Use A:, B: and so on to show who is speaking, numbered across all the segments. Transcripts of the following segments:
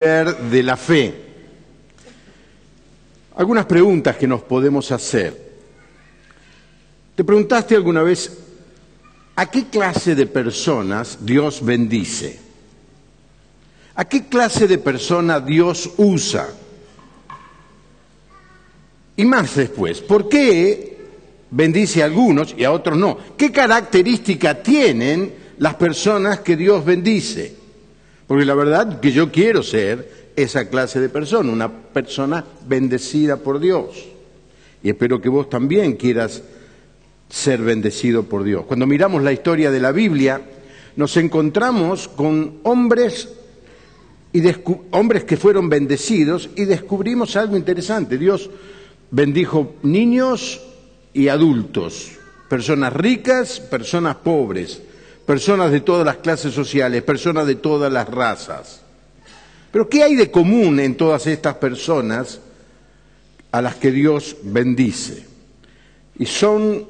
A: de la fe. Algunas preguntas que nos podemos hacer. ¿Te preguntaste alguna vez a qué clase de personas Dios bendice? ¿A qué clase de persona Dios usa? Y más después, ¿por qué bendice a algunos y a otros no? ¿Qué característica tienen las personas que Dios bendice? Porque la verdad que yo quiero ser esa clase de persona, una persona bendecida por Dios. Y espero que vos también quieras ser bendecido por Dios. Cuando miramos la historia de la Biblia, nos encontramos con hombres que fueron bendecidos y descubrimos algo interesante. Dios bendijo niños y adultos, personas ricas, personas pobres, personas de todas las clases sociales, personas de todas las razas. Pero ¿qué hay de común en todas estas personas a las que Dios bendice? Y son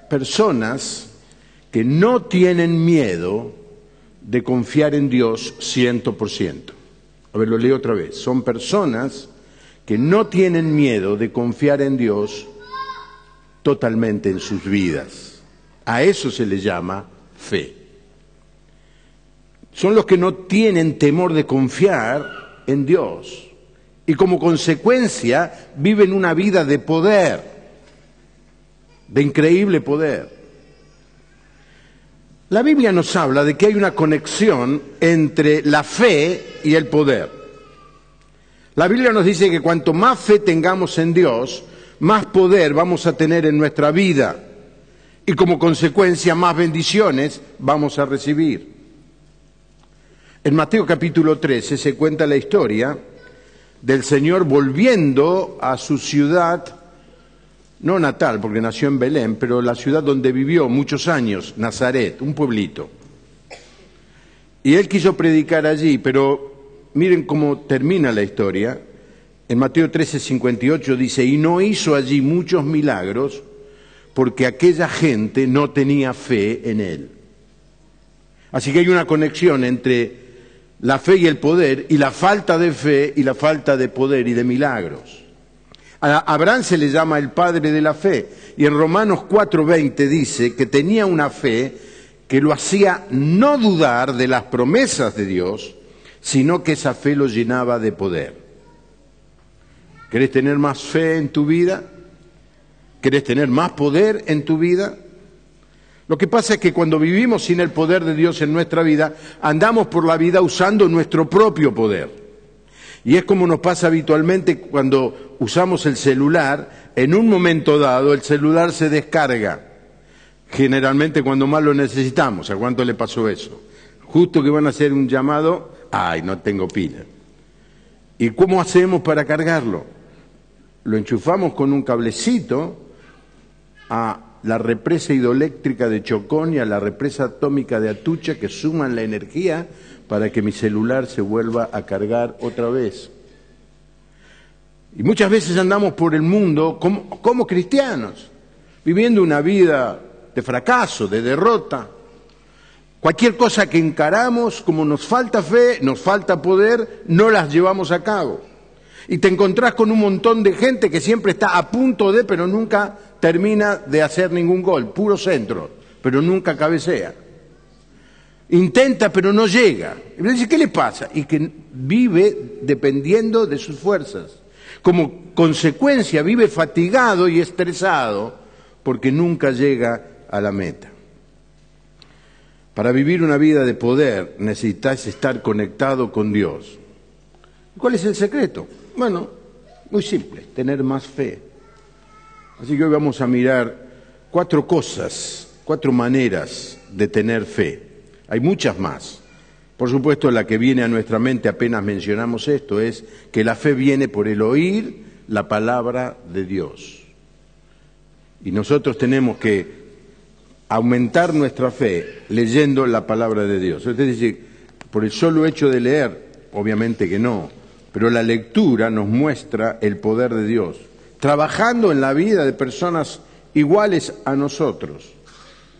A: personas que no tienen miedo de confiar en Dios 100%. A ver, lo leo otra vez. Son personas que no tienen miedo de confiar en Dios totalmente en sus vidas. A eso se le llama fe. Son los que no tienen temor de confiar en Dios y como consecuencia viven una vida de poder, de increíble poder. La Biblia nos habla de que hay una conexión entre la fe y el poder. La Biblia nos dice que cuanto más fe tengamos en Dios, más poder vamos a tener en nuestra vida y como consecuencia más bendiciones vamos a recibir. En Mateo capítulo 13 se cuenta la historia del Señor volviendo a su ciudad, no natal, porque nació en Belén, pero la ciudad donde vivió muchos años, Nazaret, un pueblito. Y él quiso predicar allí, pero miren cómo termina la historia. En Mateo 13:58 dice, y no hizo allí muchos milagros porque aquella gente no tenía fe en él. Así que hay una conexión entre la fe y el poder, y la falta de fe y la falta de poder y de milagros. A Abraham se le llama el padre de la fe, y en Romanos 4:20 dice que tenía una fe que lo hacía no dudar de las promesas de Dios, sino que esa fe lo llenaba de poder. ¿Querés tener más fe en tu vida? ¿Querés tener más poder en tu vida? Lo que pasa es que cuando vivimos sin el poder de Dios en nuestra vida, andamos por la vida usando nuestro propio poder. Y es como nos pasa habitualmente cuando usamos el celular, en un momento dado el celular se descarga. Generalmente cuando más lo necesitamos. ¿A cuánto le pasó eso? Justo que van a hacer un llamado, ¡ay, no tengo pila! ¿Y cómo hacemos para cargarlo? Lo enchufamos con un cablecito a la represa hidroeléctrica de Chocón y a la represa atómica de Atucha, que suman la energía para que mi celular se vuelva a cargar otra vez. Y muchas veces andamos por el mundo como cristianos, viviendo una vida de fracaso, de derrota. Cualquier cosa que encaramos, como nos falta fe, nos falta poder, no las llevamos a cabo. Y te encontrás con un montón de gente que siempre está a punto de, pero nunca termina de hacer ningún gol, puro centro, pero nunca cabecea. Intenta, pero no llega. Y me dice, ¿qué le pasa? Y que vive dependiendo de sus fuerzas. Como consecuencia, vive fatigado y estresado porque nunca llega a la meta. Para vivir una vida de poder necesitas estar conectado con Dios. ¿Cuál es el secreto? Bueno, muy simple, tener más fe. Así que hoy vamos a mirar 4 cosas, 4 maneras de tener fe. Hay muchas más. Por supuesto, la que viene a nuestra mente apenas mencionamos esto es que la fe viene por el oír la palabra de Dios. Y nosotros tenemos que aumentar nuestra fe leyendo la palabra de Dios. Es decir, por el solo hecho de leer, obviamente que no, pero la lectura nos muestra el poder de Dios, trabajando en la vida de personas iguales a nosotros.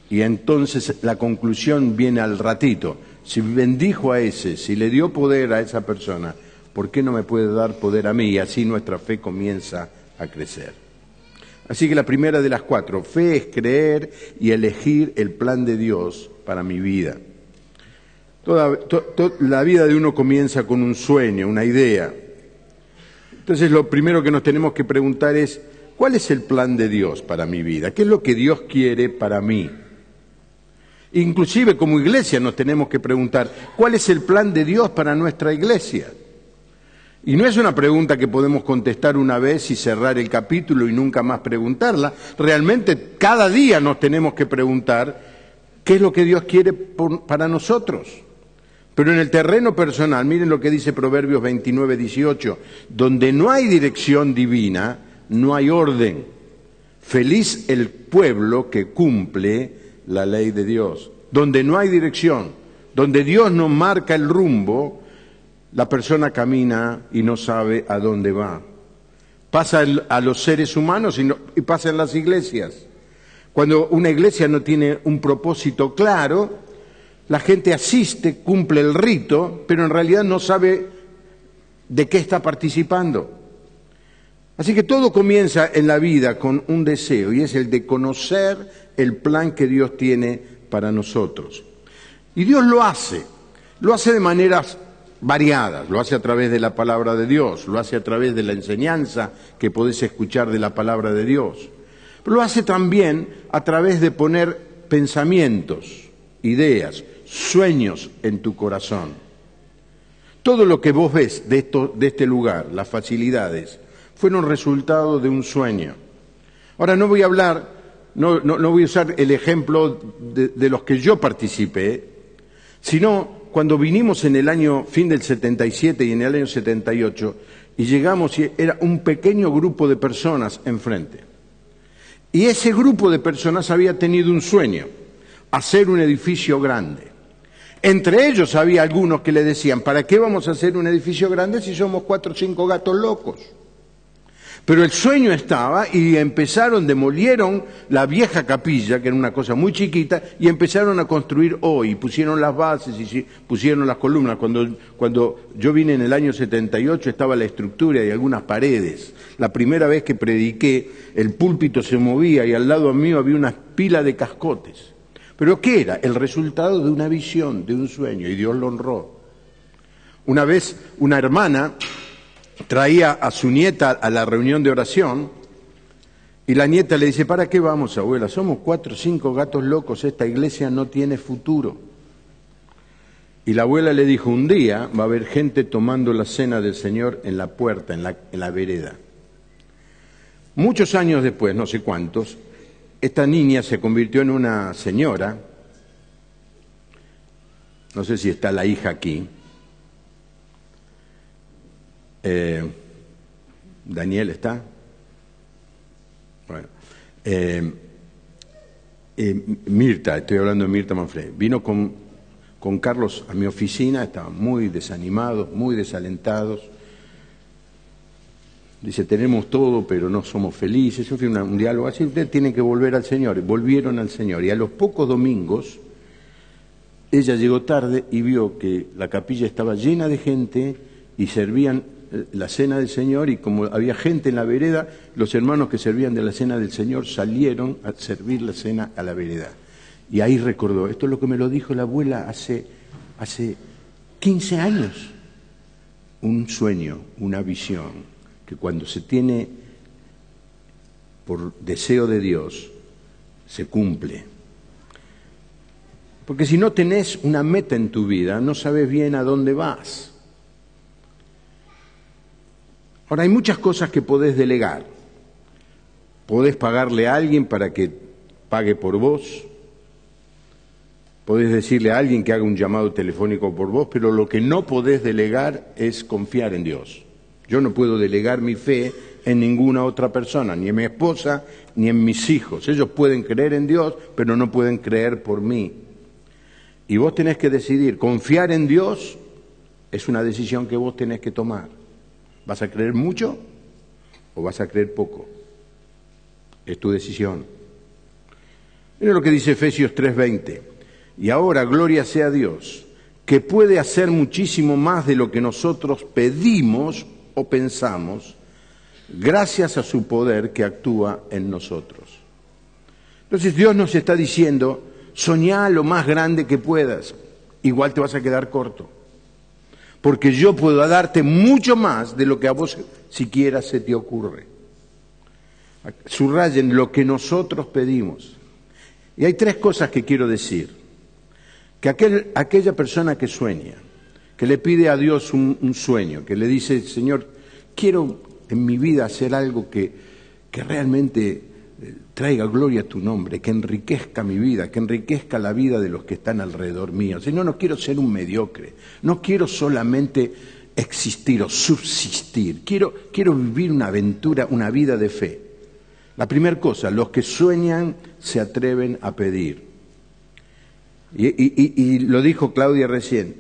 A: Y entonces la conclusión viene al ratito. Si bendijo a ese, si le dio poder a esa persona, ¿por qué no me puede dar poder a mí? Y así nuestra fe comienza a crecer. Así que la primera de las 4, fe es creer y elegir el plan de Dios para mi vida. La vida de uno comienza con un sueño, una idea. Entonces lo primero que nos tenemos que preguntar es, ¿cuál es el plan de Dios para mi vida? ¿Qué es lo que Dios quiere para mí? Inclusive como iglesia nos tenemos que preguntar, ¿cuál es el plan de Dios para nuestra iglesia? Y no es una pregunta que podemos contestar una vez y cerrar el capítulo y nunca más preguntarla. Realmente cada día nos tenemos que preguntar qué es lo que Dios quiere para nosotros. Pero en el terreno personal, miren lo que dice Proverbios 29:18, donde no hay dirección divina, no hay orden. Feliz el pueblo que cumple la ley de Dios. Donde no hay dirección, donde Dios no marca el rumbo, la persona camina y no sabe a dónde va. Pasa a los seres humanos y pasa en las iglesias. Cuando una iglesia no tiene un propósito claro, la gente asiste, cumple el rito, pero en realidad no sabe de qué está participando. Así que todo comienza en la vida con un deseo, y es el de conocer el plan que Dios tiene para nosotros. Y Dios lo hace de maneras variadas, lo hace a través de la palabra de Dios, lo hace a través de la enseñanza que podés escuchar de la palabra de Dios, pero lo hace también a través de poner pensamientos, ideas, sueños en tu corazón. Todo lo que vos ves de este lugar, las facilidades, fueron resultado de un sueño. Ahora no voy a hablar, no voy a usar el ejemplo de los que yo participé, sino cuando vinimos en el año fin del 77 y en el año 78, y llegamos y era un pequeño grupo de personas enfrente. Y ese grupo de personas había tenido un sueño, hacer un edificio grande. Entre ellos había algunos que le decían, ¿para qué vamos a hacer un edificio grande si somos 4 o 5 gatos locos? Pero el sueño estaba y demolieron la vieja capilla, que era una cosa muy chiquita, y empezaron a construir hoy, pusieron las bases y pusieron las columnas. Cuando yo vine en el año 78 estaba la estructura y algunas paredes. La primera vez que prediqué, el púlpito se movía y al lado mío había una pila de cascotes. ¿Pero qué era? El resultado de una visión, de un sueño, y Dios lo honró. Una vez una hermana traía a su nieta a la reunión de oración y la nieta le dice, ¿para qué vamos, abuela? Somos 4 o 5 gatos locos, esta iglesia no tiene futuro. Y la abuela le dijo, un día va a haber gente tomando la cena del Señor en la puerta, en la vereda. Muchos años después, no sé cuántos, esta niña se convirtió en una señora, no sé si está la hija aquí, Daniel está, bueno, Mirta, estoy hablando de Mirta Manfred, vino con Carlos a mi oficina, estaban muy desanimados, muy desalentados. Dice, tenemos todo, pero no somos felices. Eso fue un diálogo así. Ustedes tienen que volver al Señor. Volvieron al Señor. Y a los pocos domingos, ella llegó tarde y vio que la capilla estaba llena de gente y servían la cena del Señor. Y como había gente en la vereda, los hermanos que servían de la cena del Señor salieron a servir la cena a la vereda. Y ahí recordó, esto es lo que me lo dijo la abuela hace 15 años. Un sueño, una visión, que cuando se tiene por deseo de Dios, se cumple. Porque si no tenés una meta en tu vida, no sabes bien a dónde vas. Ahora, hay muchas cosas que podés delegar. Podés pagarle a alguien para que pague por vos. Podés decirle a alguien que haga un llamado telefónico por vos, pero lo que no podés delegar es confiar en Dios. Yo no puedo delegar mi fe en ninguna otra persona, ni en mi esposa, ni en mis hijos. Ellos pueden creer en Dios, pero no pueden creer por mí. Y vos tenés que decidir, confiar en Dios es una decisión que vos tenés que tomar. ¿Vas a creer mucho o vas a creer poco? Es tu decisión. Mira lo que dice Efesios 3:20. Y ahora, gloria sea a Dios, que puede hacer muchísimo más de lo que nosotros pedimos o pensamos, gracias a su poder que actúa en nosotros. Entonces Dios nos está diciendo, soñá lo más grande que puedas, igual te vas a quedar corto, porque yo puedo darte mucho más de lo que a vos siquiera se te ocurre. Subrayen lo que nosotros pedimos. Y hay tres cosas que quiero decir. Que aquella persona que sueña, que le pide a Dios un sueño, que le dice, Señor, quiero en mi vida hacer algo que realmente traiga gloria a tu nombre, que enriquezca mi vida, que enriquezca la vida de los que están alrededor mío. Señor, no quiero ser un mediocre, no quiero solamente existir o subsistir, quiero vivir una aventura, una vida de fe. La primera cosa, los que sueñan se atreven a pedir. Y lo dijo Claudia recién,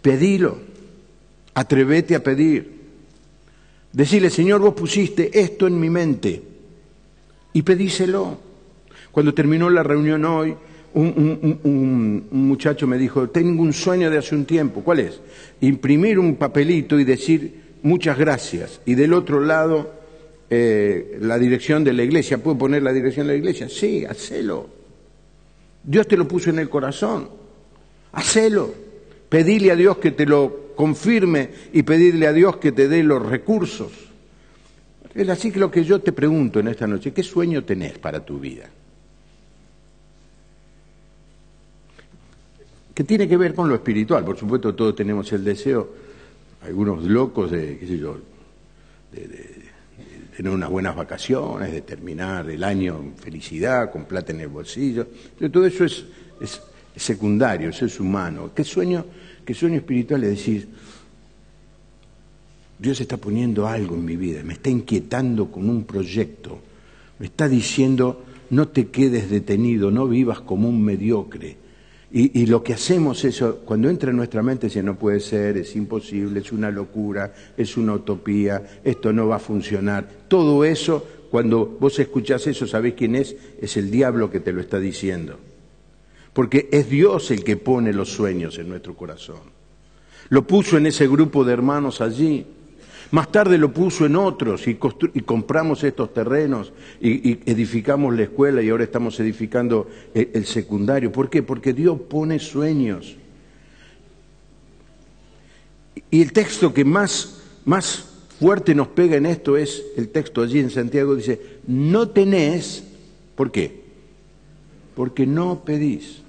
A: pedilo, atrévete a pedir. Decirle, Señor, vos pusiste esto en mi mente y pedíselo. Cuando terminó la reunión hoy, un muchacho me dijo, tengo un sueño de hace un tiempo. ¿Cuál es? Imprimir un papelito y decir muchas gracias. Y del otro lado, la dirección de la iglesia. ¿Puedo poner la dirección de la iglesia? Sí, hacelo. Dios te lo puso en el corazón. Hacelo. Pedile a Dios que te lo confirme y pedirle a Dios que te dé los recursos. Es así que lo que yo te pregunto en esta noche, ¿qué sueño tenés para tu vida? Que tiene que ver con lo espiritual. Por supuesto, todos tenemos el deseo, algunos locos de, qué sé yo, de tener unas buenas vacaciones, de terminar el año en felicidad, con plata en el bolsillo. Pero todo eso es secundario, eso es humano. ¿Qué sueño espiritual es decir, Dios está poniendo algo en mi vida, me está inquietando con un proyecto, me está diciendo, no te quedes detenido, no vivas como un mediocre. Y lo que hacemos eso, cuando entra en nuestra mente, dice, no puede ser, es imposible, es una locura, es una utopía, esto no va a funcionar. Todo eso, cuando vos escuchás eso, ¿sabés quién es? Es el diablo que te lo está diciendo. Porque es Dios el que pone los sueños en nuestro corazón. Lo puso en ese grupo de hermanos allí. Más tarde lo puso en otros y compramos estos terrenos y edificamos la escuela y ahora estamos edificando el secundario. ¿Por qué? Porque Dios pone sueños. Y el texto que más fuerte nos pega en esto es el texto allí en Santiago, dice, no tenés, ¿por qué? Porque no pedís.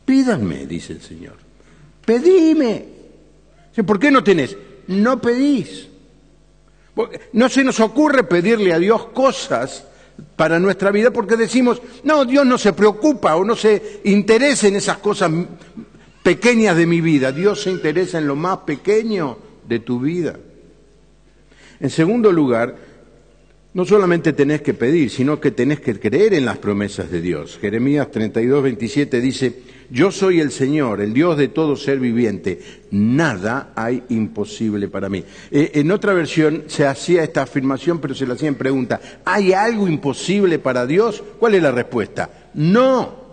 A: Pídanme, dice el Señor. Pedime. ¿Por qué no tenés? No pedís. No se nos ocurre pedirle a Dios cosas para nuestra vida porque decimos, no, Dios no se preocupa o no se interesa en esas cosas pequeñas de mi vida. Dios se interesa en lo más pequeño de tu vida. En segundo lugar, no solamente tenés que pedir, sino que tenés que creer en las promesas de Dios. Jeremías 32:27 dice, yo soy el Señor, el Dios de todo ser viviente. Nada hay imposible para mí. En otra versión se hacía esta afirmación, pero se la hacía en pregunta. ¿Hay algo imposible para Dios? ¿Cuál es la respuesta? No.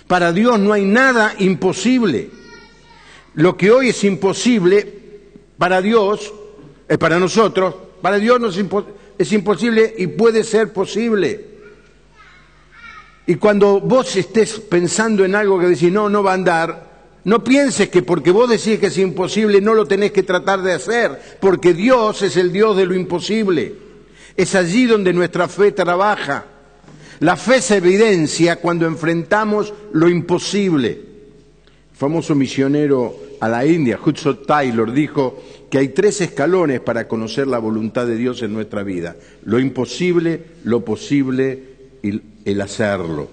A: Para Dios no hay nada imposible. Lo que hoy es imposible para Dios, para nosotros, para Dios no es imposible y puede ser posible. Y cuando vos estés pensando en algo que decís, no va a andar, no pienses que porque vos decís que es imposible no lo tenés que tratar de hacer, porque Dios es el Dios de lo imposible. Es allí donde nuestra fe trabaja. La fe se evidencia cuando enfrentamos lo imposible. El famoso misionero a la India, Hudson Taylor, dijo que hay 3 escalones para conocer la voluntad de Dios en nuestra vida. Lo imposible, lo posible y el hacerlo.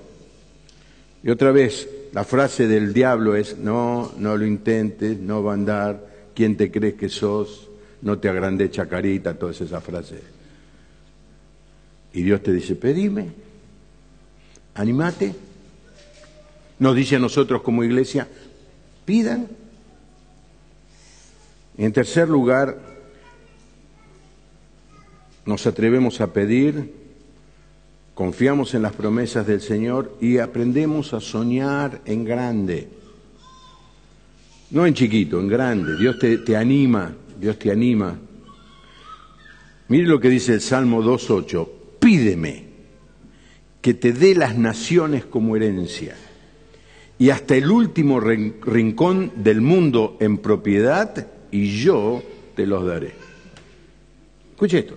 A: Y otra vez, la frase del diablo es, no lo intentes, no va a andar, ¿quién te crees que sos? No te agrandes chacarita, todas esas frases. Y Dios te dice, pedime, animate. Nos dice a nosotros como iglesia, pidan. Y en tercer lugar, nos atrevemos a pedir, confiamos en las promesas del Señor y aprendemos a soñar en grande. No en chiquito, en grande. Dios te anima, Dios te anima. Mire lo que dice el Salmo 2:8. Pídeme que te dé las naciones como herencia y hasta el último rincón del mundo en propiedad, y yo te los daré. Escuche esto.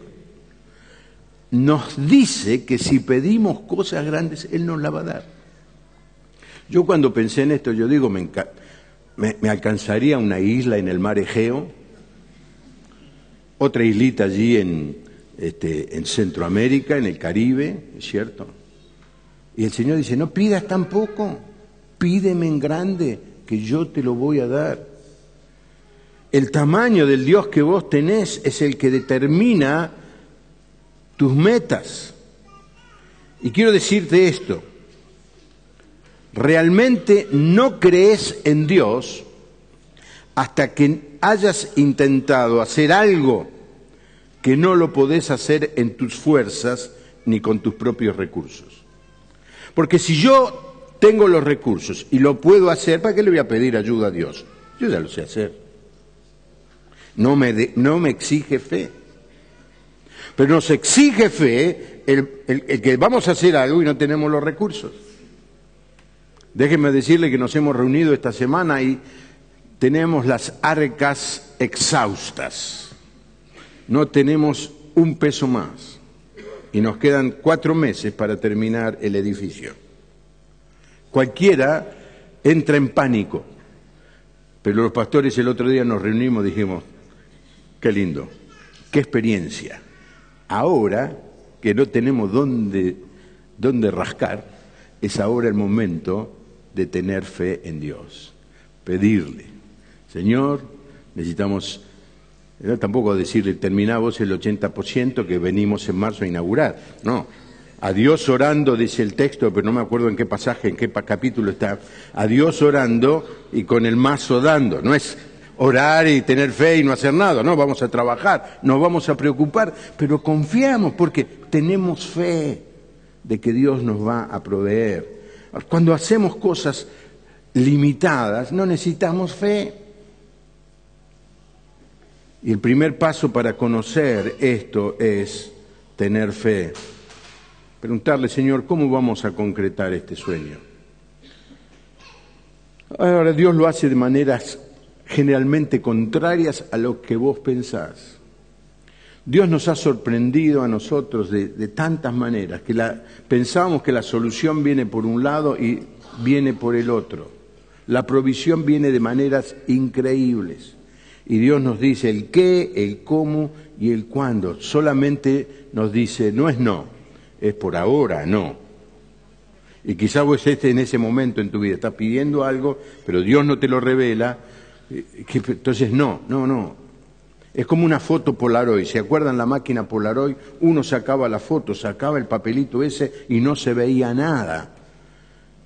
A: Nos dice que si pedimos cosas grandes, Él nos las va a dar. Yo cuando pensé en esto, yo digo, me alcanzaría una isla en el mar Egeo, otra islita allí en Centroamérica, en el Caribe, ¿es cierto? Y el Señor dice, no pidas tampoco, pídeme en grande, que yo te lo voy a dar. El tamaño del Dios que vos tenés es el que determina tus metas. Y quiero decirte esto, realmente no crees en Dios hasta que hayas intentado hacer algo que no lo podés hacer en tus fuerzas ni con tus propios recursos. Porque si yo tengo los recursos y lo puedo hacer, ¿para qué le voy a pedir ayuda a Dios? Yo ya lo sé hacer. No me exige fe. Pero nos exige fe el que vamos a hacer algo y no tenemos los recursos. Déjenme decirle que nos hemos reunido esta semana y tenemos las arcas exhaustas. No tenemos un peso más. Y nos quedan 4 meses para terminar el edificio. Cualquiera entra en pánico. Pero los pastores el otro día nos reunimos y dijimos, qué lindo, qué experiencia. Ahora que no tenemos dónde rascar, es ahora el momento de tener fe en Dios. Pedirle, Señor, necesitamos, no tampoco decirle, terminá vos el 80% que venimos en marzo a inaugurar. No, a Dios orando, dice el texto, pero no me acuerdo en qué pasaje, en qué capítulo está. A Dios orando y con el mazo dando. No es orar y tener fe y no hacer nada. No, vamos a trabajar, nos vamos a preocupar, pero confiamos porque tenemos fe de que Dios nos va a proveer. Cuando hacemos cosas limitadas, no necesitamos fe. Y el primer paso para conocer esto es tener fe. Preguntarle, Señor, ¿cómo vamos a concretar este sueño? Ahora, Dios lo hace de maneras generalmente contrarias a lo que vos pensás. Dios nos ha sorprendido a nosotros de tantas maneras, que pensábamos que la solución viene por un lado y viene por el otro. La provisión viene de maneras increíbles. Y Dios nos dice el qué, el cómo y el cuándo. Solamente nos dice, no es no, es por ahora no. Y quizás vos estés en ese momento en tu vida, estás pidiendo algo, pero Dios no te lo revela, entonces no. Es como una foto Polaroid. ¿Se acuerdan la máquina Polaroid? Uno sacaba la foto, sacaba el papelito ese y no se veía nada.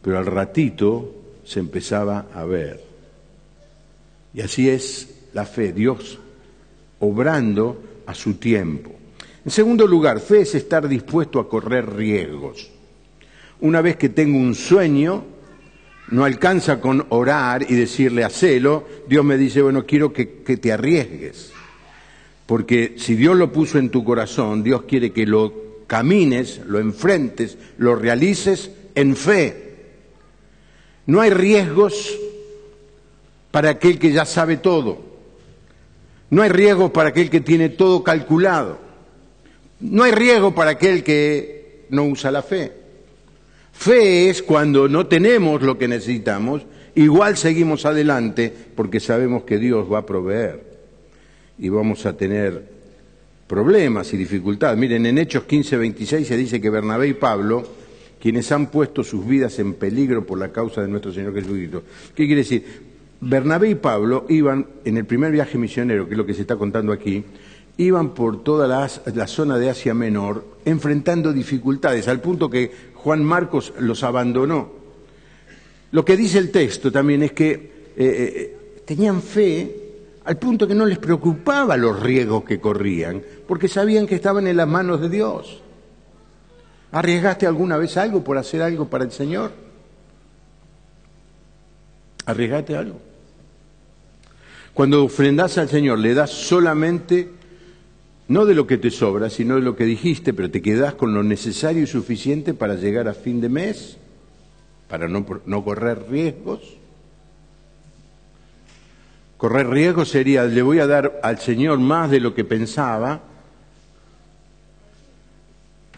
A: Pero al ratito se empezaba a ver. Y así es la fe, Dios obrando a su tiempo. En segundo lugar, fe es estar dispuesto a correr riesgos. Una vez que tengo un sueño, no alcanza con orar y decirle hacelo. Dios me dice, bueno, quiero que te arriesgues. Porque si Dios lo puso en tu corazón, Dios quiere que lo camines, lo enfrentes, lo realices en fe. No hay riesgos para aquel que ya sabe todo. No hay riesgos para aquel que tiene todo calculado. No hay riesgo para aquel que no usa la fe. Fe es cuando no tenemos lo que necesitamos, igual seguimos adelante porque sabemos que Dios va a proveer. Y vamos a tener problemas y dificultades. Miren, en Hechos 15:26 se dice que Bernabé y Pablo, quienes han puesto sus vidas en peligro por la causa de nuestro Señor Jesucristo. ¿Qué quiere decir? Bernabé y Pablo iban, en el primer viaje misionero, que es lo que se está contando aquí, iban por toda la zona de Asia Menor, enfrentando dificultades, al punto que Juan Marcos los abandonó. Lo que dice el texto también es que tenían fe, al punto que no les preocupaba los riesgos que corrían, porque sabían que estaban en las manos de Dios. ¿Arriesgaste alguna vez algo por hacer algo para el Señor? ¿Arriesgaste algo? Cuando ofrendas al Señor, le das solamente, no de lo que te sobra, sino de lo que dijiste, pero te quedás con lo necesario y suficiente para llegar a fin de mes, para no correr riesgos. Correr riesgos sería, le voy a dar al Señor más de lo que pensaba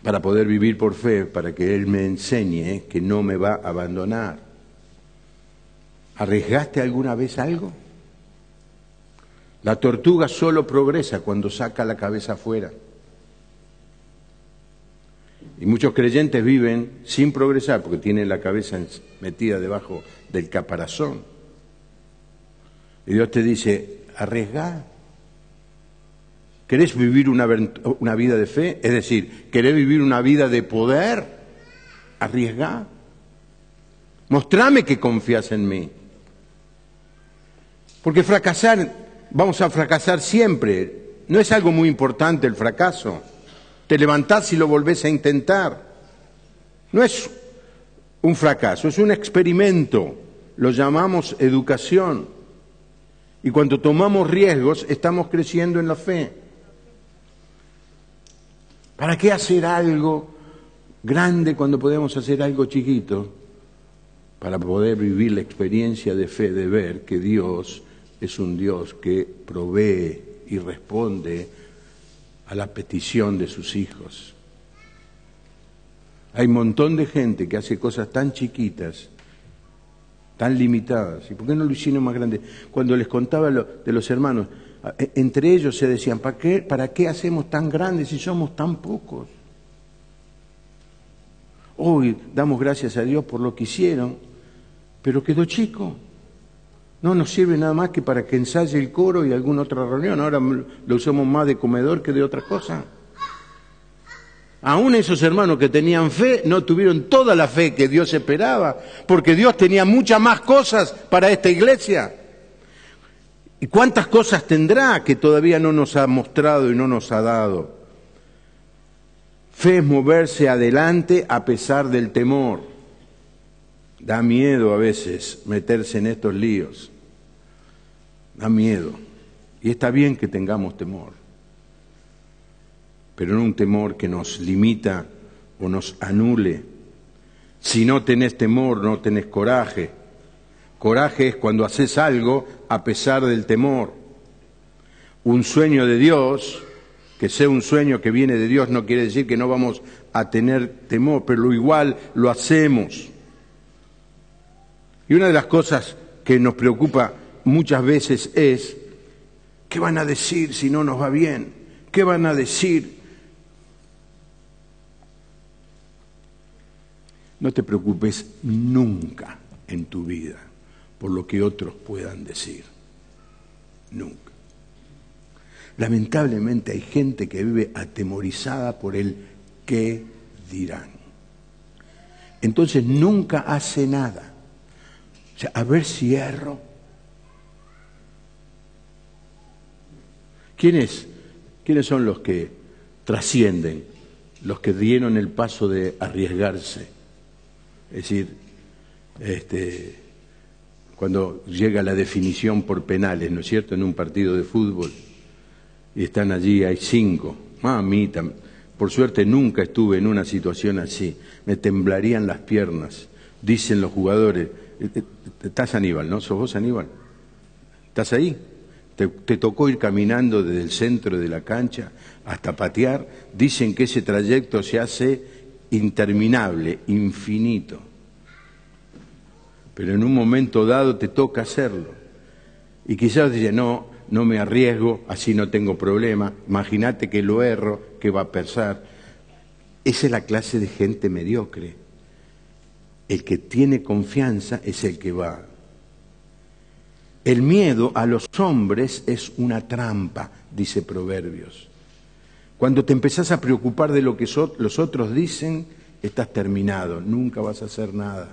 A: para poder vivir por fe, para que Él me enseñe que no me va a abandonar. ¿Arriesgaste alguna vez algo? La tortuga solo progresa cuando saca la cabeza afuera. Y muchos creyentes viven sin progresar porque tienen la cabeza metida debajo del caparazón. Y Dios te dice, arriesgá. ¿Querés vivir una vida de fe? Es decir, ¿querés vivir una vida de poder? Arriesgá. Mostrame que confías en mí. Porque vamos a fracasar siempre. No es algo muy importante el fracaso. Te levantás y lo volvés a intentar. No es un fracaso, es un experimento. Lo llamamos educación. Y cuando tomamos riesgos, estamos creciendo en la fe. ¿Para qué hacer algo grande cuando podemos hacer algo chiquito? Para poder vivir la experiencia de fe, de ver que Dios es un Dios que provee y responde a la petición de sus hijos. Hay un montón de gente que hace cosas tan chiquitas, tan limitadas. ¿Y por qué no lo hicieron más grande? Cuando les contaba de los hermanos, entre ellos se decían, ¿para qué hacemos tan grandes si somos tan pocos? Hoy damos gracias a Dios por lo que hicieron, pero quedó chico. No nos sirve nada más que para que ensaye el coro y alguna otra reunión. Ahora lo usamos más de comedor que de otra cosa. Aún esos hermanos que tenían fe no tuvieron toda la fe que Dios esperaba, porque Dios tenía muchas más cosas para esta iglesia. ¿Y cuántas cosas tendrá que todavía no nos ha mostrado y no nos ha dado? Fe es moverse adelante a pesar del temor. Da miedo a veces meterse en estos líos. Da miedo. Y está bien que tengamos temor. Pero no un temor que nos limita o nos anule. Si no tenés temor, no tenés coraje. Coraje es cuando haces algo a pesar del temor. Un sueño de Dios, que sea un sueño que viene de Dios, no quiere decir que no vamos a tener temor, pero igual lo hacemos. Y una de las cosas que nos preocupa muchas veces es, ¿qué van a decir si no nos va bien? ¿Qué van a decir? No te preocupes nunca en tu vida por lo que otros puedan decir. Nunca. Lamentablemente hay gente que vive atemorizada por el qué dirán. Entonces nunca hace nada. O sea, a ver si erro. ¿Quiénes son los que trascienden? Los que dieron el paso de arriesgarse. Es decir, cuando llega la definición por penales, ¿no es cierto?, en un partido de fútbol, y están allí, hay 5. Mamita, por suerte nunca estuve en una situación así. Me temblarían las piernas. Dicen los jugadores, estás Aníbal, ¿no? ¿Sos vos Aníbal? ¿Estás ahí? ¿Te tocó ir caminando desde el centro de la cancha hasta patear? Dicen que ese trayecto se hace interminable, infinito. Pero en un momento dado te toca hacerlo. Y quizás dice, no me arriesgo, así no tengo problema. Imagínate que lo erro, que va a pesar. Esa es la clase de gente mediocre. El que tiene confianza es el que va. El miedo a los hombres es una trampa, dice Proverbios. Cuando te empezás a preocupar de lo que los otros dicen, estás terminado, nunca vas a hacer nada.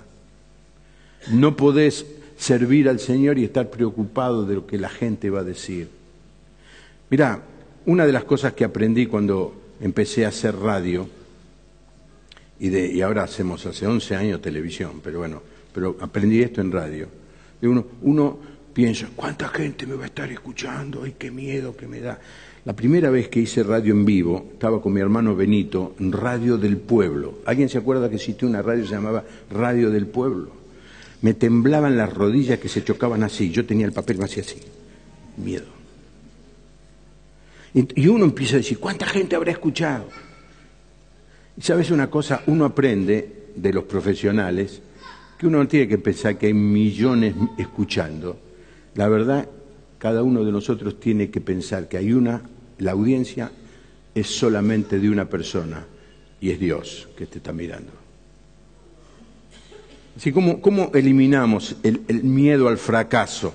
A: No podés servir al Señor y estar preocupado de lo que la gente va a decir. Mirá, una de las cosas que aprendí cuando empecé a hacer radio, y ahora hacemos hace 11 años televisión, pero aprendí esto en radio. Uno pienso, ¿cuánta gente me va a estar escuchando? ¡Ay, qué miedo que me da! La primera vez que hice radio en vivo, estaba con mi hermano Benito en Radio del Pueblo. ¿Alguien se acuerda que existía una radio que se llamaba Radio del Pueblo? Me temblaban las rodillas que se chocaban así. Yo tenía el papel, me hacía así. Miedo. Y uno empieza a decir, ¿cuánta gente habrá escuchado? Y sabes una cosa, uno aprende de los profesionales que uno no tiene que pensar que hay millones escuchando. La verdad, cada uno de nosotros tiene que pensar que la audiencia es solamente de una persona y es Dios que te está mirando. Así ¿cómo eliminamos el miedo al fracaso?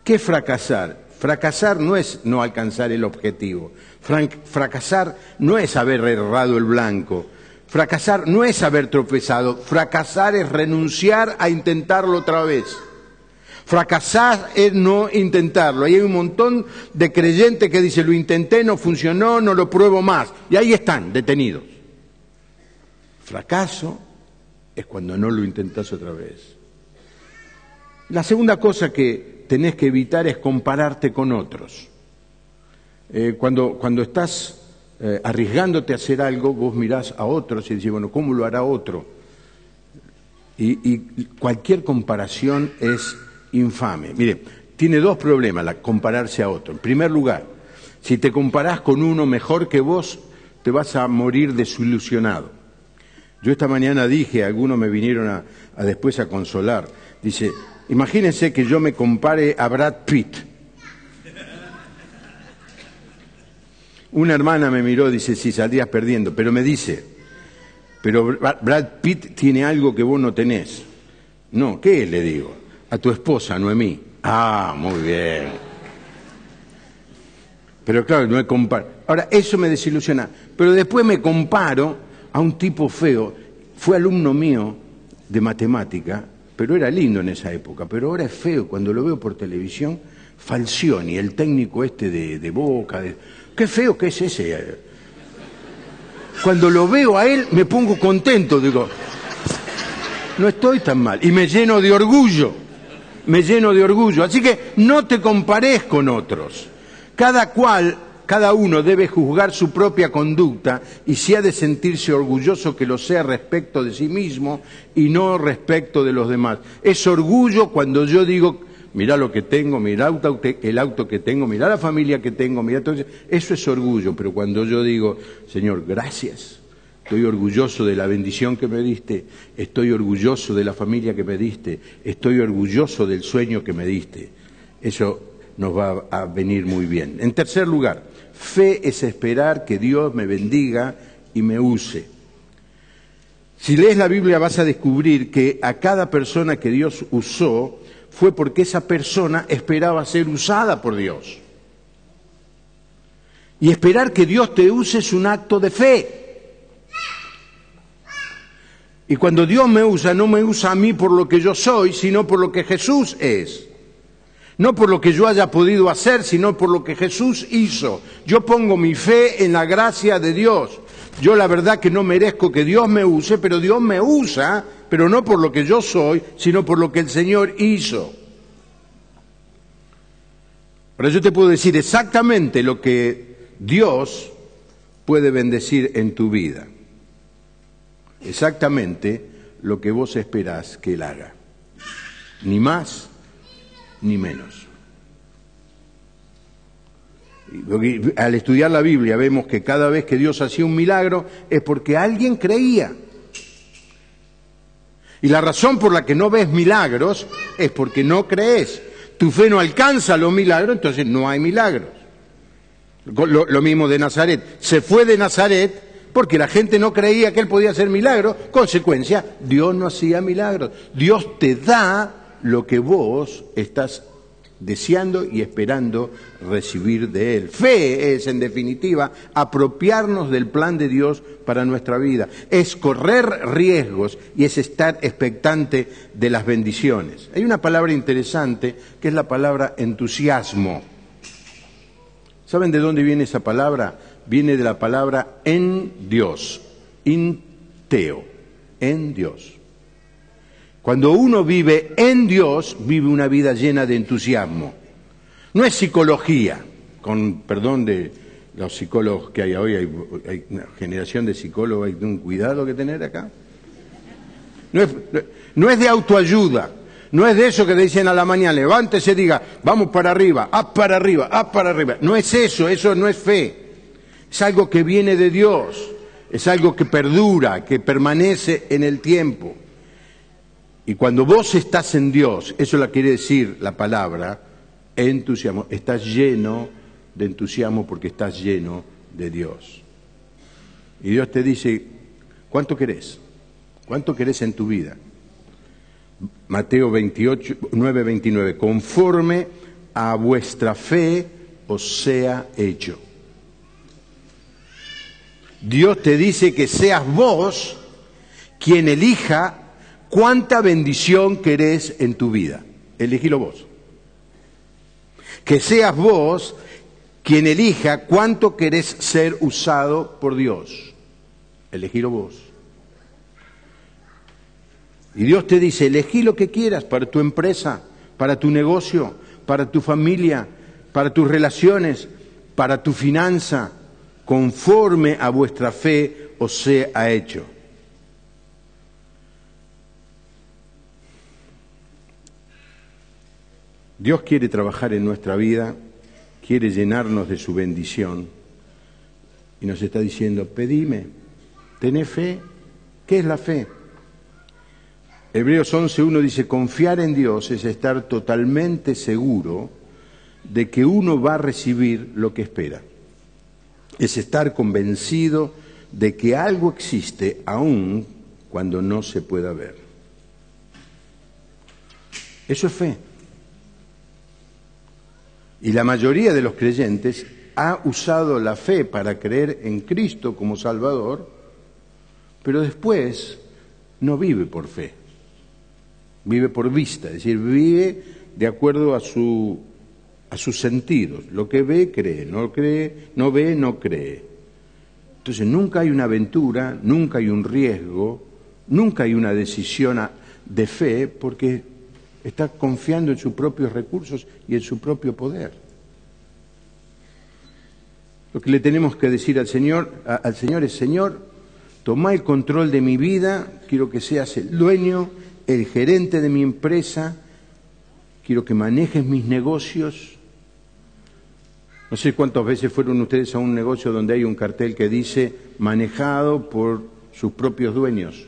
A: ¿Qué es fracasar? Fracasar no es no alcanzar el objetivo. Fracasar no es haber errado el blanco. Fracasar no es haber tropezado. Fracasar es renunciar a intentarlo otra vez. Fracasar es no intentarlo. Ahí hay un montón de creyentes que dicen, lo intenté, no funcionó, no lo pruebo más. Y ahí están, detenidos. Fracaso es cuando no lo intentás otra vez. La segunda cosa que tenés que evitar es compararte con otros. Cuando estás arriesgándote a hacer algo, vos mirás a otros y decís, bueno, ¿cómo lo hará otro? Y cualquier comparación es infame. Mire, tiene dos problemas compararse a otro. En primer lugar, si te comparás con uno mejor que vos, te vas a morir desilusionado. Yo esta mañana dije, algunos me vinieron a después a consolar, dice, imagínense que yo me compare a Brad Pitt. Una hermana me miró, dice, sí, saldrías perdiendo, pero me dice, pero Brad Pitt tiene algo que vos no tenés. No, ¿qué es? Le digo, a tu esposa, Noemí. Ah, muy bien. Pero claro, no me comparo. Ahora, eso me desilusiona, pero después me comparo a un tipo feo. Fue alumno mío de matemática, pero era lindo en esa época, pero ahora es feo. Cuando lo veo por televisión, Falcioni, el técnico este de Boca, qué feo que es ese. Cuando lo veo a él, me pongo contento, digo, no estoy tan mal, y me lleno de orgullo, así que no te compares con otros. Cada uno debe juzgar su propia conducta y si ha de sentirse orgulloso que lo sea respecto de sí mismo y no respecto de los demás. Es orgullo cuando yo digo, mirá lo que tengo, mirá el auto que tengo, mirá la familia que tengo, mirá todo eso. Eso es orgullo, pero cuando yo digo, Señor, gracias, estoy orgulloso de la bendición que me diste, estoy orgulloso de la familia que me diste, estoy orgulloso del sueño que me diste, eso nos va a venir muy bien. En tercer lugar, fe es esperar que Dios me bendiga y me use. Si lees la Biblia vas a descubrir que a cada persona que Dios usó fue porque esa persona esperaba ser usada por Dios. Y esperar que Dios te use es un acto de fe. Y cuando Dios me usa, no me usa a mí por lo que yo soy, sino por lo que Jesús es. No por lo que yo haya podido hacer, sino por lo que Jesús hizo. Yo pongo mi fe en la gracia de Dios. Yo la verdad que no merezco que Dios me use, pero Dios me usa, pero no por lo que yo soy, sino por lo que el Señor hizo. Ahora yo te puedo decir exactamente lo que Dios puede bendecir en tu vida. Exactamente lo que vos esperás que Él haga. Ni más ni menos. Al estudiar la Biblia vemos que cada vez que Dios hacía un milagro es porque alguien creía. Y la razón por la que no ves milagros es porque no crees. Tu fe no alcanza los milagros, entonces no hay milagros. Lo mismo de Nazaret. Se fue de Nazaret porque la gente no creía que él podía hacer milagros. Consecuencia, Dios no hacía milagros. Dios te da lo que vos estás deseando y esperando recibir de Él. Fe es, en definitiva, apropiarnos del plan de Dios para nuestra vida. Es correr riesgos y es estar expectante de las bendiciones. Hay una palabra interesante que es la palabra entusiasmo. ¿Saben de dónde viene esa palabra? Viene de la palabra en Dios, in Theo, en Dios. Cuando uno vive en Dios, vive una vida llena de entusiasmo. No es psicología, con perdón de los psicólogos que hay hoy, hay una generación de psicólogos, hay un cuidado que tener acá. No es de autoayuda, no es de eso que dicen a la mañana, levántese y diga, vamos para arriba, haz para arriba, haz para arriba. No es eso no es fe. Es algo que viene de Dios, es algo que perdura, que permanece en el tiempo. Y cuando vos estás en Dios, eso la quiere decir la palabra, entusiasmo, estás lleno de entusiasmo porque estás lleno de Dios. Y Dios te dice, ¿cuánto querés? ¿Cuánto querés en tu vida? Mateo 9:29, conforme a vuestra fe os sea hecho. Dios te dice que seas vos quien elija cuánta bendición querés en tu vida. Elegilo vos. Que seas vos quien elija cuánto querés ser usado por Dios. Elegilo vos. Y Dios te dice, elegí lo que quieras para tu empresa, para tu negocio, para tu familia, para tus relaciones, para tu finanza, conforme a vuestra fe os sea hecho. Dios quiere trabajar en nuestra vida, quiere llenarnos de su bendición y nos está diciendo, pedime, ¿tenés fe? ¿Qué es la fe? Hebreos 11:1 dice, confiar en Dios es estar totalmente seguro de que uno va a recibir lo que espera. Es estar convencido de que algo existe aún cuando no se pueda ver. Eso es fe. Y la mayoría de los creyentes ha usado la fe para creer en Cristo como Salvador, pero después no vive por fe, vive por vista, es decir, vive de acuerdo a sus sentidos. Lo que ve, cree, no ve, no cree. Entonces nunca hay una aventura, nunca hay un riesgo, nunca hay una decisión de fe, porque está confiando en sus propios recursos y en su propio poder. Lo que le tenemos que decir al Señor es, Señor, toma el control de mi vida, quiero que seas el dueño, el gerente de mi empresa, quiero que manejes mis negocios. No sé cuántas veces fueron ustedes a un negocio donde hay un cartel que dice manejado por sus propios dueños,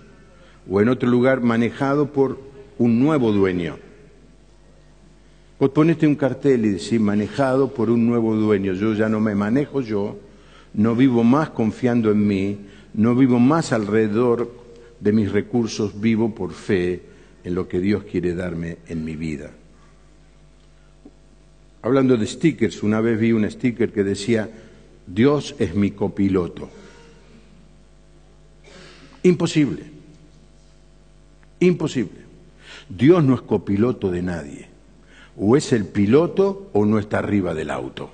A: o en otro lugar manejado por un nuevo dueño. Vos ponete un cartel y decís manejado por un nuevo dueño. Yo ya no me manejo yo, no vivo más confiando en mí, no vivo más alrededor de mis recursos, vivo por fe en lo que Dios quiere darme en mi vida. Hablando de stickers, una vez vi un sticker que decía, Dios es mi copiloto. Imposible. Imposible. Dios no es copiloto de nadie. O es el piloto o no está arriba del auto.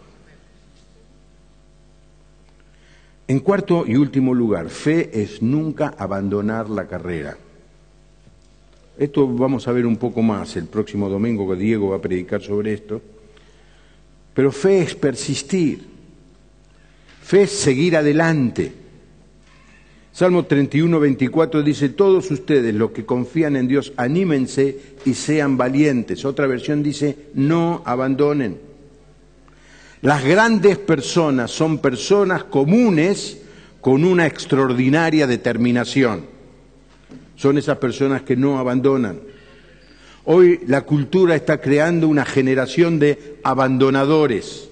A: En cuarto y último lugar, fe es nunca abandonar la carrera. Esto vamos a ver un poco más el próximo domingo, que Diego va a predicar sobre esto. Pero fe es persistir. Fe es seguir adelante. Salmo 31:24 dice, todos ustedes los que confían en Dios, anímense y sean valientes. Otra versión dice, no abandonen. Las grandes personas son personas comunes con una extraordinaria determinación. Son esas personas que no abandonan. Hoy la cultura está creando una generación de abandonadores.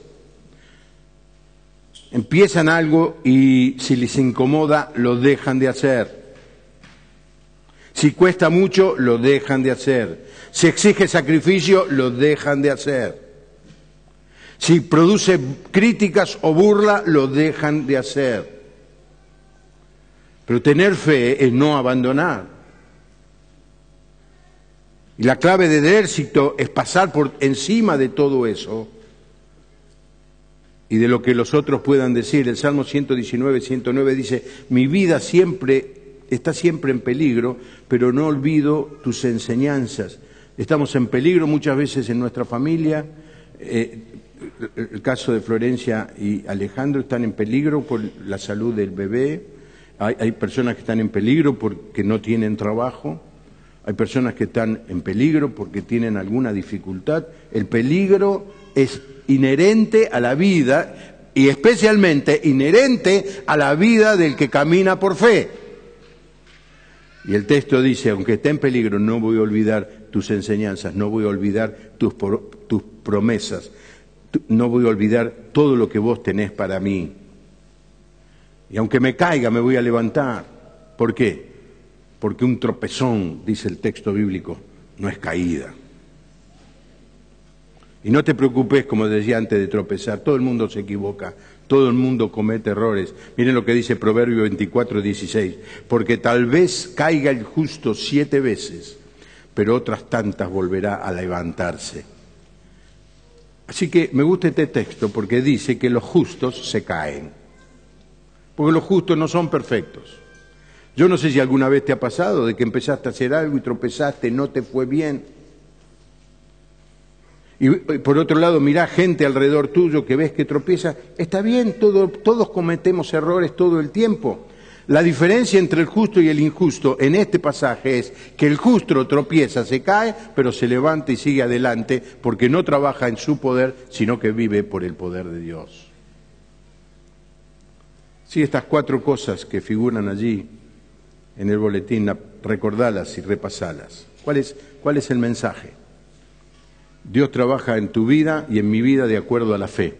A: Empiezan algo y si les incomoda, lo dejan de hacer. Si cuesta mucho, lo dejan de hacer. Si exige sacrificio, lo dejan de hacer. Si produce críticas o burla, lo dejan de hacer. Pero tener fe es no abandonar. Y la clave del éxito es pasar por encima de todo eso y de lo que los otros puedan decir. El Salmo 119:109 dice, mi vida siempre está siempre en peligro, pero no olvido tus enseñanzas. Estamos en peligro muchas veces en nuestra familia. El caso de Florencia y Alejandro están en peligro por la salud del bebé. Hay personas que están en peligro porque no tienen trabajo. Hay personas que están en peligro porque tienen alguna dificultad. El peligro es inherente a la vida y especialmente inherente a la vida del que camina por fe. Y el texto dice, aunque esté en peligro, no voy a olvidar tus enseñanzas, no voy a olvidar tus promesas, no voy a olvidar todo lo que vos tenés para mí. Y aunque me caiga, me voy a levantar. ¿Por qué? Porque un tropezón, dice el texto bíblico, no es caída. Y no te preocupes, como decía antes, de tropezar. Todo el mundo se equivoca, todo el mundo comete errores. Miren lo que dice Proverbio 24:16. Porque tal vez caiga el justo 7 veces, pero otras tantas volverá a levantarse. Así que me gusta este texto porque dice que los justos se caen. Porque los justos no son perfectos. Yo no sé si alguna vez te ha pasado de que empezaste a hacer algo y tropezaste, no te fue bien. Y por otro lado, mirá gente alrededor tuyo que ves que tropieza. Está bien, todos cometemos errores todo el tiempo. La diferencia entre el justo y el injusto en este pasaje es que el justo tropieza, se cae, pero se levanta y sigue adelante porque no trabaja en su poder, sino que vive por el poder de Dios. Sí, estas 4 cosas que figuran allí en el boletín, recordalas y repasalas. ¿Cuál es el mensaje? Dios trabaja en tu vida y en mi vida de acuerdo a la fe.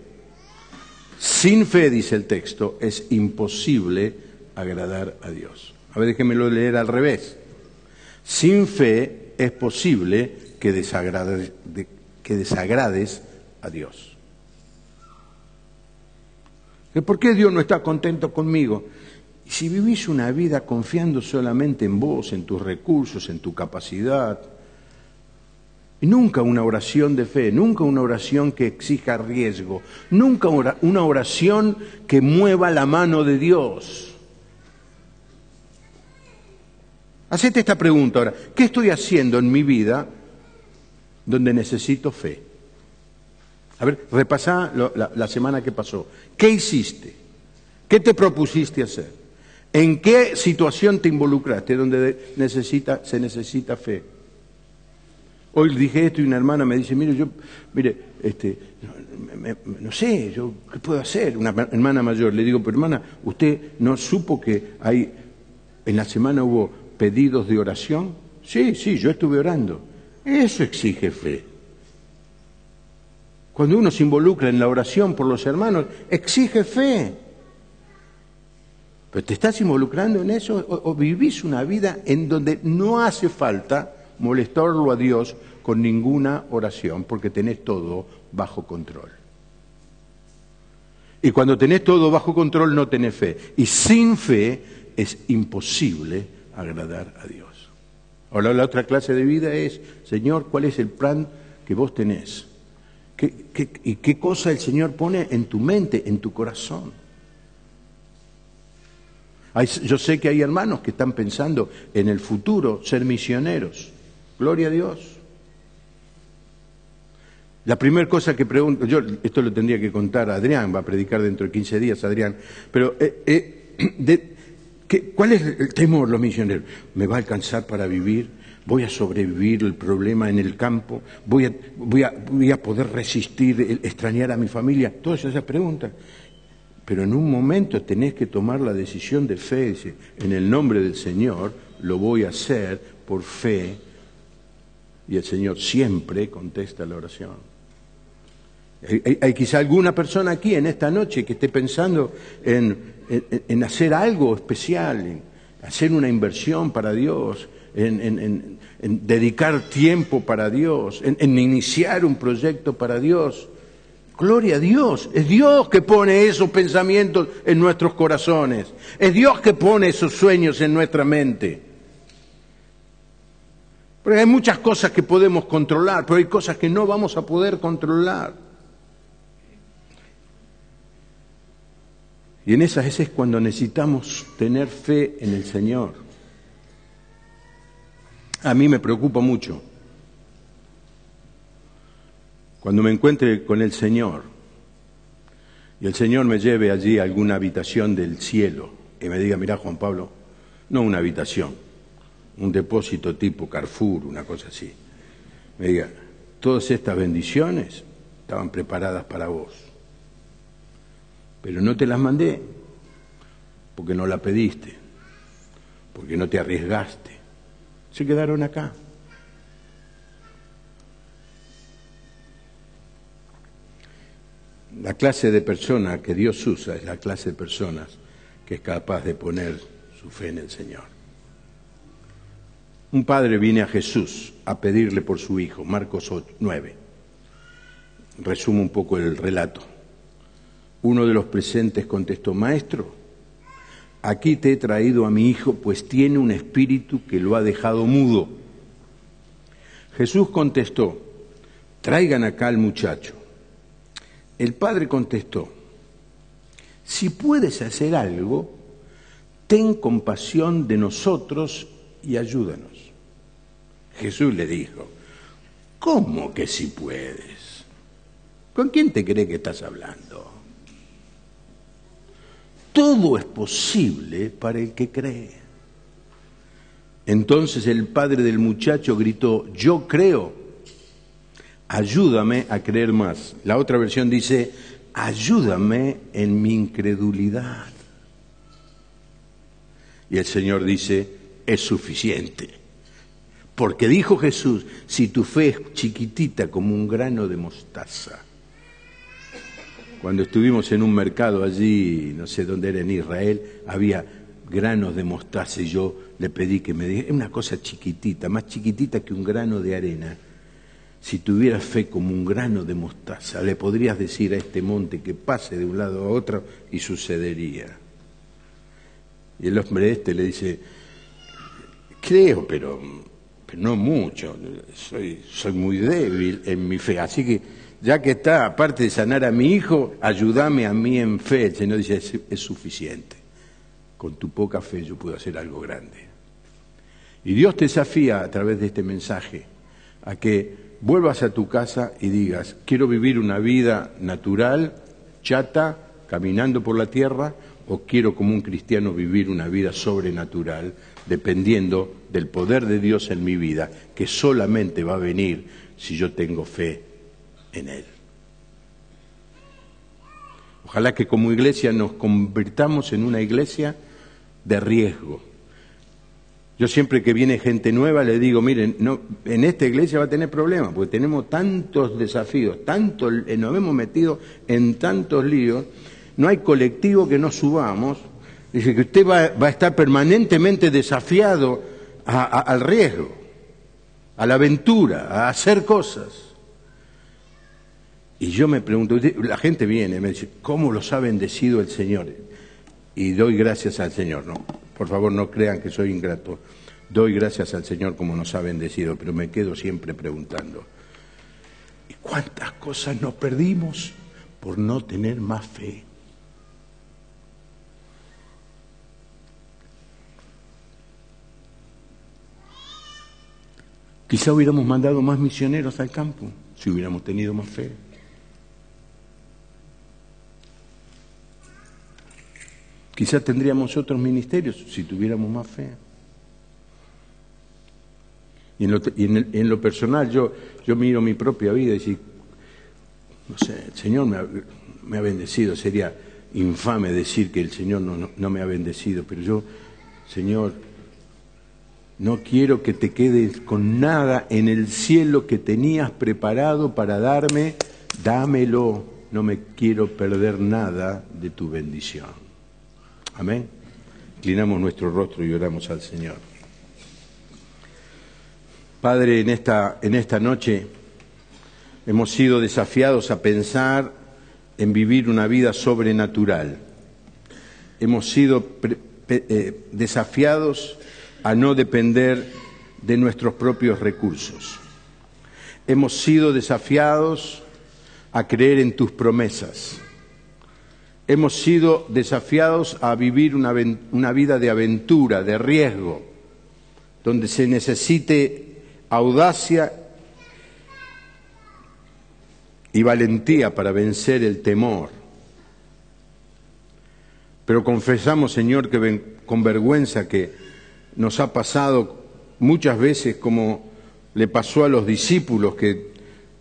A: Sin fe, dice el texto, es imposible agradar a Dios. A ver, déjenmelo leer al revés. Sin fe es posible que desagrades a Dios. ¿Por qué Dios no está contento conmigo? Si vivís una vida confiando solamente en vos, en tus recursos, en tu capacidad, y nunca una oración de fe, nunca una oración que exija riesgo, nunca una oración que mueva la mano de Dios. Hacete esta pregunta ahora, ¿qué estoy haciendo en mi vida donde necesito fe? A ver, repasá la semana que pasó. ¿Qué hiciste? ¿Qué te propusiste hacer? ¿En qué situación te involucraste donde se necesita fe? Hoy dije esto y una hermana me dice, no sé, ¿qué puedo hacer? Una hermana mayor, le digo, pero hermana, ¿usted no supo que en la semana hubo pedidos de oración? Sí, yo estuve orando. Eso exige fe. Cuando uno se involucra en la oración por los hermanos, exige fe. ¿Pero te estás involucrando en eso o vivís una vida en donde no hace falta molestarlo a Dios con ninguna oración porque tenés todo bajo control? Y cuando tenés todo bajo control no tenés fe. Y sin fe es imposible agradar a Dios. Ahora la otra clase de vida es, Señor, ¿cuál es el plan que vos tenés? ¿Y qué cosa el Señor pone en tu mente, en tu corazón? Yo sé que hay hermanos que están pensando en el futuro ser misioneros. Gloria a Dios. La primera cosa que pregunto, esto lo tendría que contar a Adrián, va a predicar dentro de 15 días Adrián, pero ¿cuál es el temor de los misioneros? ¿Me va a alcanzar para vivir? ¿Voy a sobrevivir el problema en el campo? ¿Voy a poder resistir, extrañar a mi familia? Todas esas preguntas. Pero en un momento tenés que tomar la decisión de fe, decir, en el nombre del Señor lo voy a hacer por fe, y el Señor siempre contesta la oración. Hay quizá alguna persona aquí en esta noche que esté pensando en hacer algo especial, en hacer una inversión para Dios, en dedicar tiempo para Dios, en iniciar un proyecto para Dios. Gloria a Dios, es Dios que pone esos pensamientos en nuestros corazones, es Dios que pone esos sueños en nuestra mente. Porque hay muchas cosas que podemos controlar, pero hay cosas que no vamos a poder controlar. Y en esas es cuando necesitamos tener fe en el Señor. A mí me preocupa mucho cuando me encuentre con el Señor y el Señor me lleve allí a alguna habitación del cielo y me diga, mirá Juan Pablo, no una habitación, un depósito tipo Carrefour, una cosa así. Me diga, todas estas bendiciones estaban preparadas para vos, pero no te las mandé porque no la pediste, porque no te arriesgaste, se quedaron acá. La clase de persona que Dios usa es la clase de personas que es capaz de poner su fe en el Señor. Un padre viene a Jesús a pedirle por su hijo, Marcos 9. Resumo un poco el relato. Uno de los presentes contestó, Maestro, aquí te he traído a mi hijo, pues tiene un espíritu que lo ha dejado mudo. Jesús contestó, traigan acá al muchacho. El padre contestó, si puedes hacer algo, ten compasión de nosotros y ayúdanos. Jesús le dijo, ¿cómo que si puedes? ¿Con quién te cree que estás hablando? Todo es posible para el que cree. Entonces el padre del muchacho gritó, yo creo. Ayúdame a creer más. La otra versión dice, ayúdame en mi incredulidad. Y el Señor dice, es suficiente. Porque dijo Jesús, si tu fe es chiquitita como un grano de mostaza. Cuando estuvimos en un mercado allí, no sé dónde era, en Israel, había granos de mostaza y yo le pedí que me dijera, es una cosa chiquitita, más chiquitita que un grano de arena. Si tuvieras fe como un grano de mostaza, le podrías decir a este monte que pase de un lado a otro y sucedería. Y el hombre le dice, creo, pero no mucho, soy muy débil en mi fe, así que ya que está, aparte de sanar a mi hijo, ayúdame a mí en fe. El Señor dice, es suficiente, con tu poca fe yo puedo hacer algo grande. Y Dios te desafía a través de este mensaje a que vuelvas a tu casa y digas, quiero vivir una vida natural, chata, caminando por la tierra, o quiero como un cristiano vivir una vida sobrenatural, dependiendo del poder de Dios en mi vida, que solamente va a venir si yo tengo fe en Él. Ojalá que como iglesia nos convirtamos en una iglesia de riesgo. Yo siempre que viene gente nueva le digo, miren, no, en esta iglesia va a tener problemas, porque tenemos tantos desafíos, nos hemos metido en tantos líos, no hay colectivo que no subamos. Dice que usted va a estar permanentemente desafiado al riesgo, a la aventura, a hacer cosas. Y yo me pregunto, la gente viene y me dice, ¿cómo los ha bendecido el Señor? Y doy gracias al Señor, ¿no? Por favor, no crean que soy ingrato. Doy gracias al Señor como nos ha bendecido, pero me quedo siempre preguntando, ¿y cuántas cosas nos perdimos por no tener más fe? Quizá hubiéramos mandado más misioneros al campo si hubiéramos tenido más fe. Quizá tendríamos otros ministerios si tuviéramos más fe. Y en lo personal yo miro mi propia vida y digo, no sé, el Señor me ha bendecido. Sería infame decir que el Señor no me ha bendecido, pero yo, Señor, no quiero que te quedes con nada en el cielo que tenías preparado para darme, dámelo, no me quiero perder nada de tu bendición. Amén. Inclinamos nuestro rostro y oramos al Señor. Padre, en esta noche hemos sido desafiados a pensar en vivir una vida sobrenatural. Hemos sido desafiados a no depender de nuestros propios recursos. Hemos sido desafiados a creer en tus promesas. Hemos sido desafiados a vivir una vida de aventura, de riesgo, donde se necesite audacia y valentía para vencer el temor. Pero confesamos, Señor, que con vergüenza que nos ha pasado muchas veces como le pasó a los discípulos que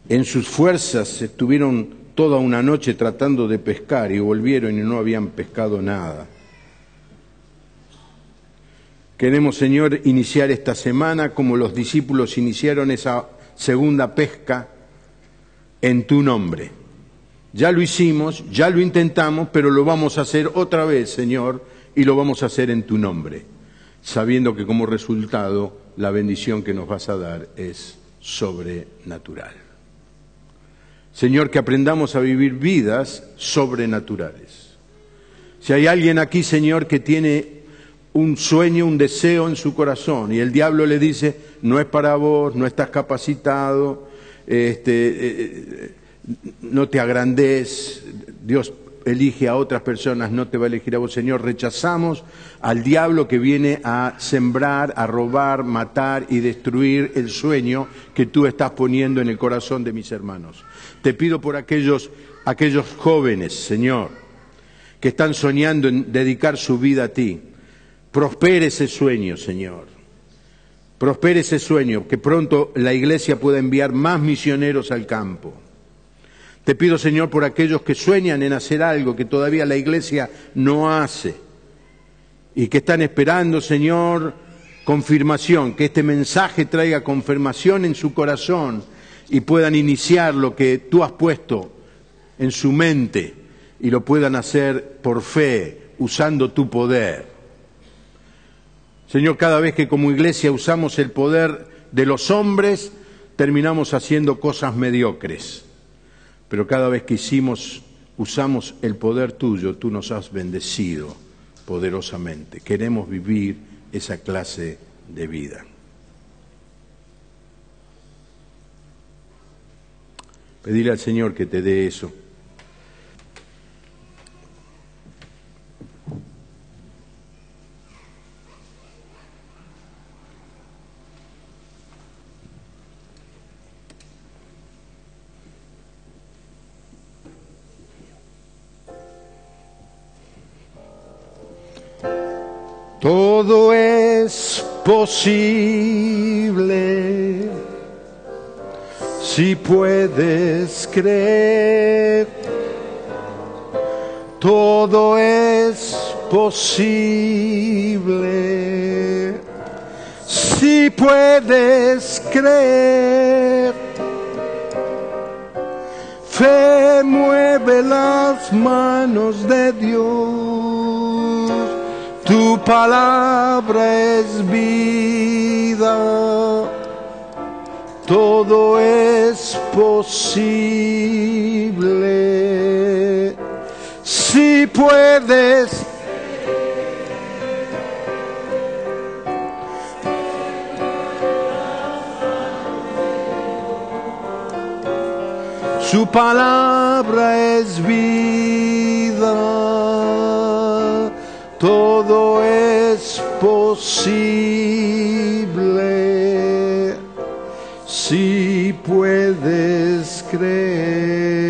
A: en sus fuerzas estuvieron toda una noche tratando de pescar y volvieron y no habían pescado nada. Queremos, Señor, iniciar esta semana como los discípulos iniciaron esa segunda pesca en tu nombre. Ya lo hicimos, ya lo intentamos, pero lo vamos a hacer otra vez, Señor, y lo vamos a hacer en tu nombre, sabiendo que como resultado la bendición que nos vas a dar es sobrenatural. Señor, que aprendamos a vivir vidas sobrenaturales. Si hay alguien aquí, Señor, que tiene un sueño, un deseo en su corazón, y el diablo le dice, no es para vos, no estás capacitado, no te agrandes, Dios elige a otras personas, no te va a elegir a vos, Señor. Rechazamos al diablo que viene a sembrar, a robar, matar y destruir el sueño que tú estás poniendo en el corazón de mis hermanos. Te pido por aquellos jóvenes, Señor, que están soñando en dedicar su vida a ti. Prospere ese sueño, Señor. Prospere ese sueño, que pronto la Iglesia pueda enviar más misioneros al campo. Te pido, Señor, por aquellos que sueñan en hacer algo que todavía la Iglesia no hace y que están esperando, Señor, confirmación, que este mensaje traiga confirmación en su corazón y puedan iniciar lo que tú has puesto en su mente y lo puedan hacer por fe, usando tu poder. Señor, cada vez que como Iglesia usamos el poder de los hombres, terminamos haciendo cosas mediocres. Pero cada vez que usamos el poder tuyo, tú nos has bendecido poderosamente. Queremos vivir esa clase de vida. Pedirle al Señor que te dé eso. Todo es posible si puedes creer. Todo es posible si puedes creer. Fe mueve las manos de Dios. Tu palabra es vida, todo es posible, si puedes. Su palabra es vida, todo es posible, si puedes creer.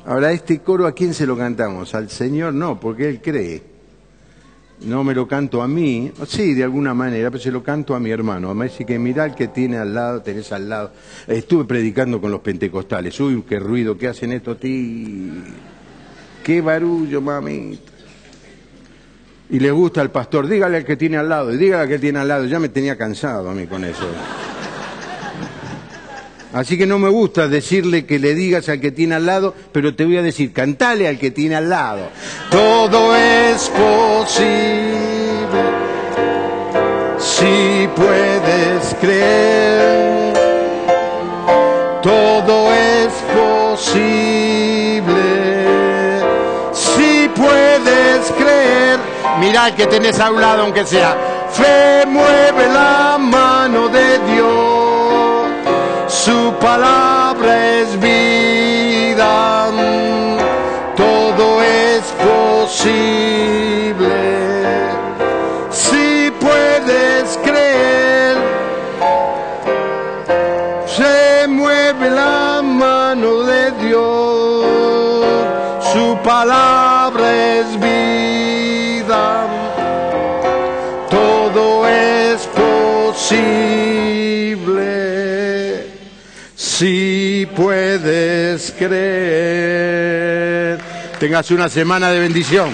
A: Ahora, este coro, ¿a quién se lo cantamos? Al Señor no, porque Él cree. No me lo canto a mí, sí, de alguna manera, pero se lo canto a mi hermano. Me dice que mirá el que tiene al lado, tenés al lado. Estuve predicando con los pentecostales. Uy, qué ruido, ¿qué hacen esto a ti? Qué barullo, mamita. Y le gusta al pastor, dígale al que tiene al lado, y dígale al que tiene al lado. Ya me tenía cansado a mí con eso. Así que no me gusta decirle que le digas al que tiene al lado, pero te voy a decir, cantale al que tiene al lado. Todo es posible, si puedes creer. Todo es posible, si puedes creer. Mirá al que tenés a un lado, aunque sea. Fe mueve la mano de Dios. Su palabra es vida, todo es posible, si puedes es vida, todo es posible, si puedes creer. Tengas una semana de bendición.